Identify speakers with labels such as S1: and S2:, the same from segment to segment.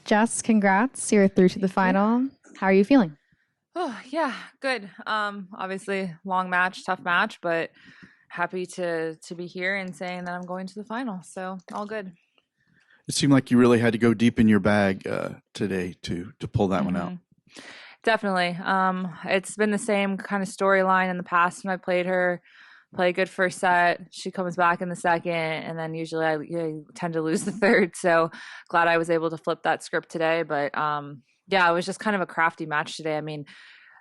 S1: Jess, congrats. You're through to the final. How are you feeling?
S2: Oh, yeah, good. Obviously long match, tough match, but happy to be here and saying that I'm going to the final. So all good.
S3: It seemed like you really had to go deep in your bag today to pull that one out.
S2: Definitely. It's been the same kind of storyline in the past when I played her. Play a good first set. She comes back in the second, and then usually I tend to lose the third. So glad I was able to flip that script today. But yeah, it was just kind of a crafty match today. I mean,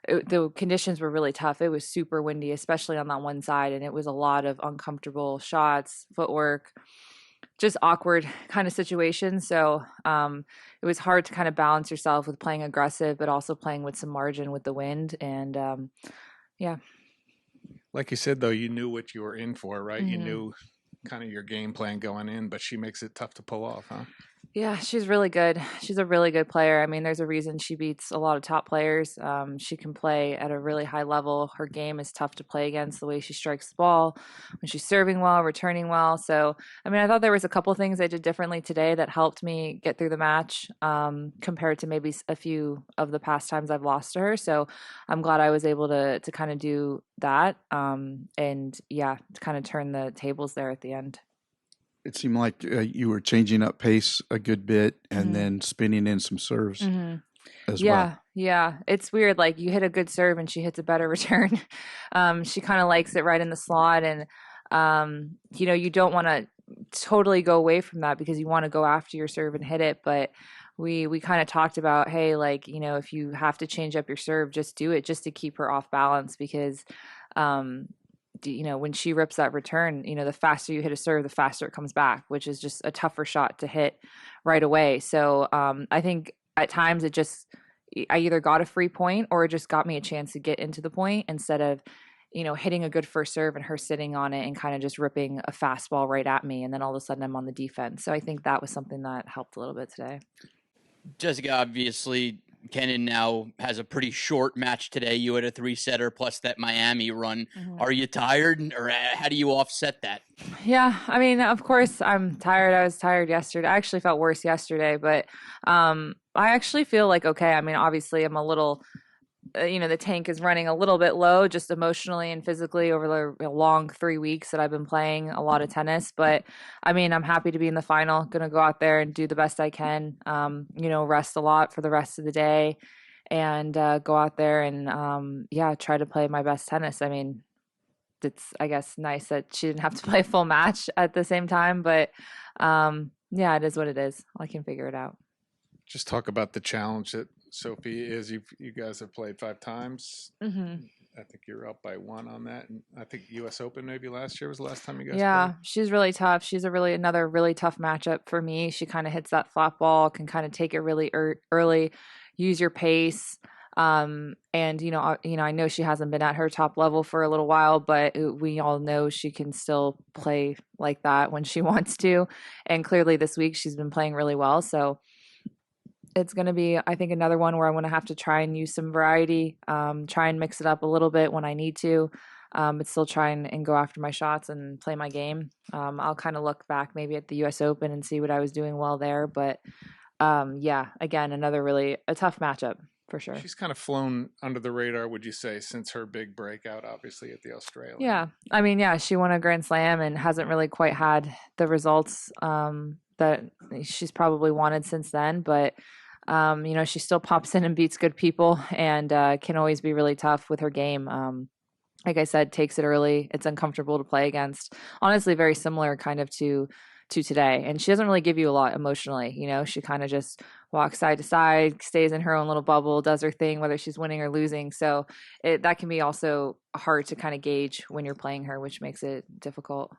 S2: the conditions were really tough. It was super windy, especially on that one side, and it was a lot of uncomfortable shots, footwork, just awkward kind of situations. So it was hard to kind of balance yourself with playing aggressive, but also playing with some margin with the wind. And yeah.
S4: Like you said, though, you knew what you were in for, right? You
S2: Mhm.
S4: knew kind of your game plan going in, but she makes it tough to pull off, huh?
S2: Yeah, she's really good. She's a really good player. I mean, there's a reason she beats a lot of top players. She can play at a really high level. Her game is tough to play against the way she strikes the ball, when she's serving well, returning well. So, I mean, I thought there was a couple things I did differently today that helped me get through the match compared to maybe a few of the past times I've lost to her. So I'm glad I was able to kind of do that. And yeah, to kind of turn the tables there at the end.
S3: It seemed like you were changing up pace a good bit and then spinning in some serves as
S2: Yeah,
S3: well.
S2: yeah. It's weird. Like you hit a good serve and she hits a better return. She kind of likes it right in the slot. And, you don't want to totally go away from that because you want to go after your serve and hit it. But we kind of talked about, hey, like, if you have to change up your serve, just do it just to keep her off balance because, when she rips that return, the faster you hit a serve, the faster it comes back, which is just a tougher shot to hit right away. So I think at times I either got a free point or it just got me a chance to get into the point instead of, hitting a good first serve and her sitting on it and kind of just ripping a fastball right at me. And then all of a sudden I'm on the defense. So I think that was something that helped a little bit today.
S5: Jessica, obviously, Kenin now has a pretty short match today. You had a 3-setter plus that Miami run. Are you tired, or how do you offset that?
S2: Yeah, I mean, of course, I'm tired. I was tired yesterday. I actually felt worse yesterday, but I actually feel like okay. I mean, obviously, I'm a little, the tank is running a little bit low, just emotionally and physically over the long 3 weeks that I've been playing a lot of tennis. But I mean, I'm happy to be in the final. Going to go out there and do the best I can. Rest a lot for the rest of the day, and go out there and try to play my best tennis. I mean, it's I guess nice that she didn't have to play a full match at the same time, but yeah, it is what it is. I can figure it out.
S4: Just talk about the challenge that Sophie is. You guys have played 5 times. I think you're up by 1 on that. And I think U.S. Open maybe last year was the last time you guys played.
S2: She's really tough. She's another really tough matchup for me. She kind of hits that flat ball, can kind of take it really early, use your pace. And I know she hasn't been at her top level for a little while, but we all know she can still play like that when she wants to. And clearly this week she's been playing really well. So it's going to be, I think, another one where I'm going to have to try and use some variety, try and mix it up a little bit when I need to, but still try and go after my shots and play my game. I'll kind of look back maybe at the U.S. Open and see what I was doing well there. But again, another really a tough matchup for sure.
S4: She's kind of flown under the radar, would you say, since her big breakout, obviously, at the Australian.
S2: Yeah. I mean, yeah, she won a Grand Slam and hasn't really quite had the results that she's probably wanted since then. But she still pops in and beats good people and can always be really tough with her game. Like I said, takes it early. It's uncomfortable to play against. Honestly, very similar kind of to today. And she doesn't really give you a lot emotionally. She kind of just walks side to side, stays in her own little bubble, does her thing, whether she's winning or losing. So that can be also hard to kind of gauge when you're playing her, which makes it difficult.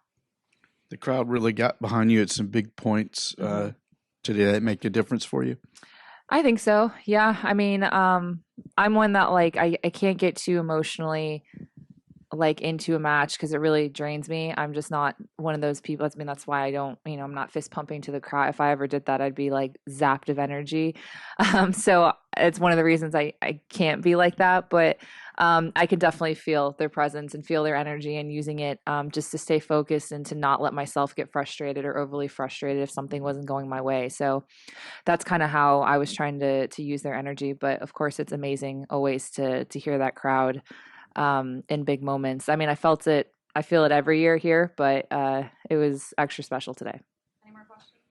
S3: The crowd really got behind you at some big points today. That make a difference for you?
S2: I think so. Yeah. I mean, I'm one that I can't get too emotionally like into a match because it really drains me. I'm just not one of those people. I mean, that's why I don't, I'm not fist pumping to the crowd. If I ever did that, I'd be like zapped of energy. So it's one of the reasons I can't be like that. But I can definitely feel their presence and feel their energy and using it just to stay focused and to not let myself get frustrated or overly frustrated if something wasn't going my way. So that's kind of how I was trying to use their energy. But of course, it's amazing always to hear that crowd in big moments. I mean, I feel it every year here, but it was extra special today.